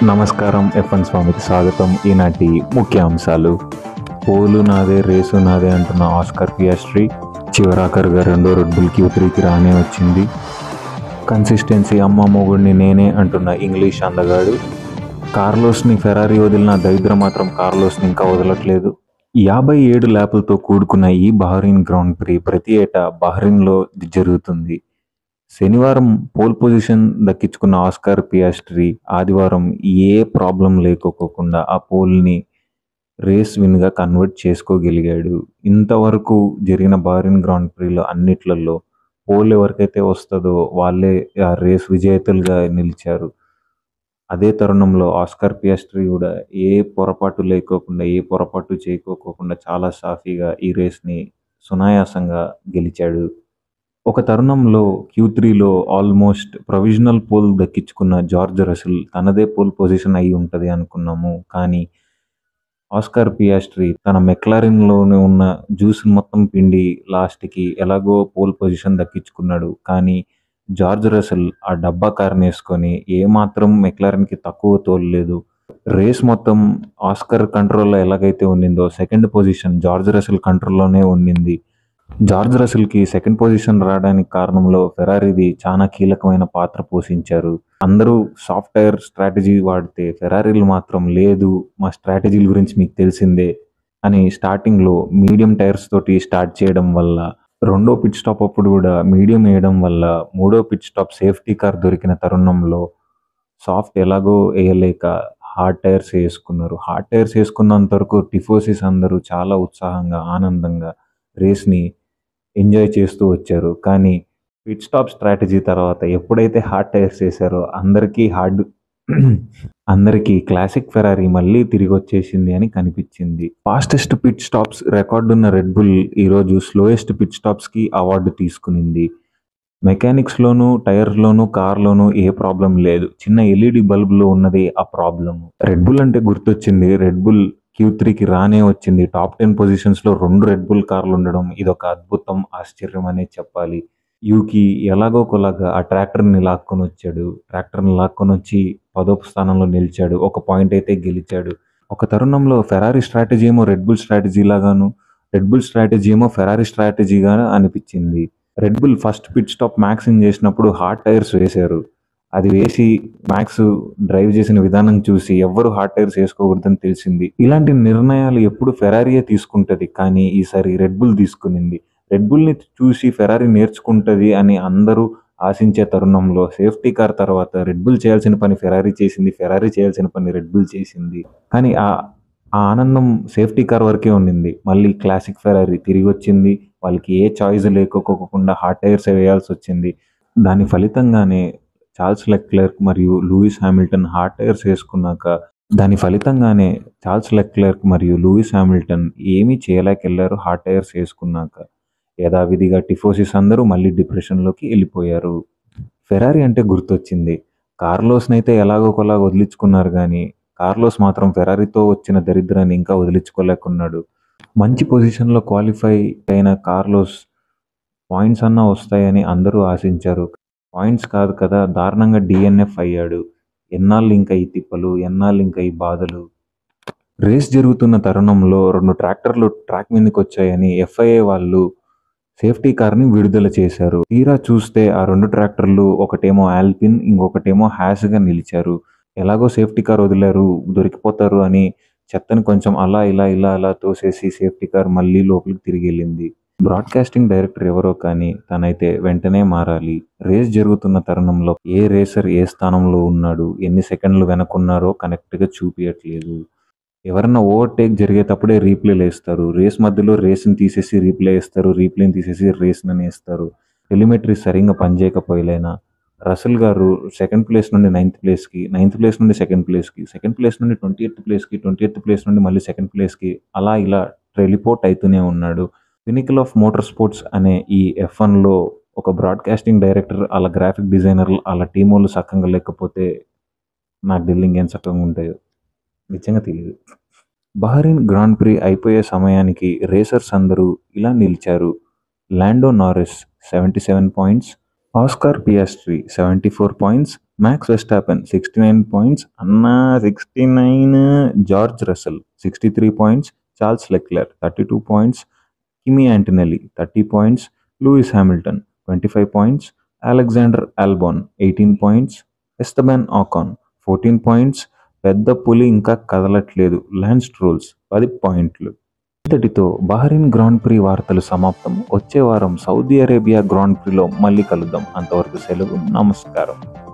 నమస్కారం. ఎఫ్ఎన్ స్వామికి స్వాగతం. ఈనాటి ముఖ్యాంశాలు. పోలు నాదే రేసు నాదే అంటున్న ఆస్కార్ పియాస్ట్రీ చివరాఖరుగా రెండో రెడ్ బుల్ Q3కి రానే వచ్చింది. కన్సిస్టెన్సీ అమ్మ మొగుడిని నేనే అంటున్న ఇంగ్లీష్ అందగాడు. కార్లోస్ని ఫెరారీ వదిలిన దరిద్రం మాత్రం కార్లోస్ని ఇంకా వదలట్లేదు. 57 ల్యాపులతో కూడుకున్న ఈ బహ్రెయిన్ గ్రాండ్ ప్రీ ప్రతి ఏటా బహ్రెయిన్లో జరుగుతుంది. శనివారం పోల్ పొజిషన్ దక్కించుకున్న ఆస్కార్ పియాస్ట్రీ ఆదివారం ఏ ప్రాబ్లం లేకోకుండా ఆ పోల్ని రేస్ విన్గా కన్వర్ట్ చేసుకోగలిగాడు. ఇంతవరకు జరిగిన బహ్రెయిన్ గ్రాండ్ ప్రీలో అన్నిట్లలో పోల్ ఎవరికైతే వస్తుందో వాళ్ళే ఆ రేస్ విజేతలుగా నిలిచారు. అదే తరుణంలో ఆస్కార్ పియాస్ట్రీ కూడా ఏ పొరపాటు చేయకోకుండా చాలా సాఫీగా ఈ రేస్ని సునాయాసంగా గెలిచాడు. ఒక తరుణంలో Q3లో ఆల్మోస్ట్ ప్రొవిజనల్ పోల్ దక్కించుకున్న జార్జ్ రసెల్ తనదే పోల్ పొజిషన్ అయి ఉంటుంది అనుకున్నాము. కానీ ఆస్కార్ పియాస్ట్రీ తన మెక్లారెన్లోనే ఉన్న జ్యూస్ని మొత్తం పిండి లాస్ట్కి ఎలాగో పోల్ పొజిషన్ దక్కించుకున్నాడు. కానీ జార్జ్ రసెల్ ఆ డబ్బా కార్ని వేసుకొని ఏమాత్రం మెక్లారెన్కి తక్కువ తోలలేదు. రేస్ మొత్తం ఆస్కార్ కంట్రోల్లో ఎలాగైతే ఉండిందో సెకండ్ పొజిషన్ జార్జ్ రసెల్ కంట్రోల్లోనే ఉండింది. జార్జ్ రసెల్కి సెకండ్ పొజిషన్ రావడానికి కారణంలో ఫెరారీది చాలా కీలకమైన పాత్ర పోషించారు. అందరూ సాఫ్ట్ టైర్ స్ట్రాటజీ వాడితే ఫెరారీలు మాత్రం లేదు, మా స్ట్రాటజీల గురించి మీకు తెలిసిందే అని స్టార్టింగ్లో మీడియం టైర్స్ తోటి స్టార్ట్ చేయడం వల్ల, రెండో పిట్ స్టాప్ అప్పుడు కూడా మీడియం వేయడం వల్ల, మూడో పిట్ స్టాప్ సేఫ్టీ కార్ దొరికిన తరుణంలో సాఫ్ట్ ఎలాగో వేయలేక హార్డ్ టైర్స్ వేసుకున్నారు. హార్డ్ టైర్స్ వేసుకున్నంత వరకు టిఫోసిస్ అందరూ చాలా ఉత్సాహంగా ఆనందంగా రేస్ని ఎంజాయ్ చేస్తూ వచ్చారు. కానీ పిట్ స్టాప్ స్ట్రాటజీ తర్వాత ఎప్పుడైతే హార్డ్ టైర్స్ వేసారో అందరికీ క్లాసిక్ ఫెరారీ మళ్ళీ తిరిగి వచ్చేసింది అని కనిపించింది. ఫాస్టెస్ట్ పిట్ స్టాప్స్ రికార్డున్న రెడ్ బుల్ ఈరోజు స్లోయెస్ట్ పిట్ స్టాప్స్కి అవార్డు తీసుకునింది. మెకానిక్స్లోనూ, టైర్లోనూ, కార్లోనూ ఏ ప్రాబ్లం లేదు. చిన్న LED బల్బులో ఉన్నది ఆ ప్రాబ్లము. రెడ్ బుల్ అంటే గుర్తొచ్చింది. రెడ్ బుల్ Q3కి రానే వచ్చింది. టాప్ 10 పొజిషన్స్లో 2 రెడ్ బుల్ కార్లు ఉండడం ఇదొక అద్భుతం, ఆశ్చర్యం అనే చెప్పాలి. యూకి ఎలాగోలాగా ఆ ట్రాక్టర్ని లాక్కొని వచ్చాడు. ట్రాక్టర్ని లాక్కొని వచ్చి 10వ స్థానంలో నిలిచాడు. ఒక పాయింట్ అయితే గెలిచాడు. ఒక తరుణంలో ఫెరారీ స్ట్రాటజీ ఏమో రెడ్ బుల్ స్ట్రాటజీ లాగాను, రెడ్ బుల్ స్ట్రాటజీ ఏమో ఫెరారీ స్ట్రాటజీగా అనిపించింది. Red Bull first pit stop మ్యాక్స్ని చేసినప్పుడు హార్డ్ టైర్స్ వేశారు. అది వేసి మ్యాక్స్ డ్రైవ్ చేసిన విధానం చూసి ఎవ్వరు హార్డ్ టైర్స్ వేసుకోకూడదని తెలిసింది. ఇలాంటి నిర్ణయాలు ఎప్పుడు ఫెరారీయే తీసుకుంటుంది, కానీ ఈసారి రెడ్ బుల్ తీసుకునింది. రెడ్ బుల్ని చూసి ఫెరారీ నేర్చుకుంటుంది అని అందరూ ఆశించే తరుణంలో సేఫ్టీ కార్ తర్వాత రెడ్ బుల్ చేయాల్సిన పని ఫెరారీ చేసింది, ఫెరారీ చేయాల్సిన పని రెడ్ బుల్ చేసింది. కానీ ఆ ఆనందం సేఫ్టీ కార్ వరకే ఉండింది. మళ్ళీ క్లాసిక్ ఫెరారీ తిరిగి వచ్చింది. వాళ్ళకి ఏ చాయిస్ లేకోకుండా హార్డ్ టైర్స్ వేయాల్సి వచ్చింది. దాని ఫలితంగానే చార్ల్స్ లెక్లెర్క్ మరియు లూయిస్ హామిల్టన్ హార్డ్ టైర్స్ వేసుకున్నాక ఏమీ చేయలేకెళ్లారు. హార్డ్ టైర్స్ వేసుకున్నాక యథావిధిగా టిఫోసిస్ అందరూ మళ్ళీ డిప్రెషన్లోకి వెళ్ళిపోయారు. ఫెరారీ అంటే గుర్తొచ్చింది. కార్లోస్ని అయితే ఎలాగోలాగా వదిలించుకున్నారు, కానీ కార్లోస్ మాత్రం ఫెరారీతో వచ్చిన దరిద్రాన్ని ఇంకా వదిలించుకోలేకున్నాడు. మంచి పొజిషన్లో క్వాలిఫై అయిన కార్లోస్ పాయింట్స్ అన్నా వస్తాయని అందరూ ఆశించారు. పాయింట్స్ కాదు కదా, దారుణంగా DNF అయ్యాడు. ఎన్నాళ్ళు ఇంకా ఈ తిప్పలు, ఎన్నాళ్ళు ఇంకా ఈ బాధలు. రేస్ జరుగుతున్న తరుణంలో 2 ట్రాక్టర్లు ట్రాక్ మీదకి వచ్చాయని FIA వాళ్ళు సేఫ్టీ కార్ని విడుదల చేశారు. తీరా చూస్తే ఆ 2 ట్రాక్టర్లు ఒకటేమో ఆల్పిన్, ఇంకొకటేమో హ్యాస్గా నిలిచారు. ఎలాగో సేఫ్టీ కార్ వదిలారు, దొరికిపోతారు అని చెత్తని కొంచెం అలా ఇలా తోసేసి సేఫ్టీ కార్ మళ్ళీ లోపలికి తిరిగి వెళ్ళింది. బ్రాడ్కాస్టింగ్ డైరెక్టర్ ఎవరో కానీ తనైతే వెంటనే మారాలి. రేస్ జరుగుతున్న తరుణంలో ఏ రేసర్ ఏ స్థానంలో ఉన్నాడు, ఎన్ని సెకండ్లు వెనకున్నారో కనెక్ట్గా చూపించట్లేదు. ఎవరన్నా ఓవర్టేక్ జరిగేటప్పుడే రీప్లేలు వేస్తారు. రేస్ మధ్యలో రేస్ని తీసేసి రీప్లే వేస్తారు, రీప్లేని తీసేసి రేస్ని వేస్తారు. టెలిమెట్రీ సరిగ్గా పనిచేయకపోయినా రసెల్ గారు 2nd ప్లేస్ నుండి 9th ప్లేస్కి, 9th ప్లేస్ నుండి 2nd ప్లేస్కి, 2nd ప్లేస్ నుండి 20th ప్లేస్కి, 20th ప్లేస్ నుండి మళ్ళీ 2nd ప్లేస్కి అలా ఇలా టెలిపోర్ట్ అవుతూనే ఉన్నాడు. పినికల్ ఆఫ్ మోటార్ స్పోర్ట్స్ అనే ఈ F1లో ఒక బ్రాడ్కాస్టింగ్ డైరెక్టర్, అలా గ్రాఫిక్ డిజైనర్లు, అలా టీం వాళ్ళు సక్కంగా లేకపోతే నాకు తెలియదు ఇంకేం సక్కంగా ఉంటాయో, నిజంగా తెలియదు. బహ్రెయిన్ గ్రాండ్ ప్రీ అయిపోయే సమయానికి రేసర్స్ అందరూ ఇలా నిలిచారు. Lando Norris 77 points, Oscar Piastri 74 points, Max Verstappen 69 points, అన్నా 69, George Russell 63 points, Charles Leclerc 32 points, Kimi Antonelli 30 points, Lewis Hamilton 25 points, Alexander Albon 18 points, Esteban Ocon 14 points, పెద్ద పులి ఇంకా కదలట్లేదు lance trolls 10 పాయింట్లు. ఇంతటితో బహ్రెయిన్ గ్రాండ్ ప్రీ వార్తలు సమాప్తం. వచ్చే వారం సౌదీ అరేబియా గ్రాండ్ ప్రీలో మళ్ళీ కలుద్దాం. అంతవరకు సెలవు. నమస్కారం.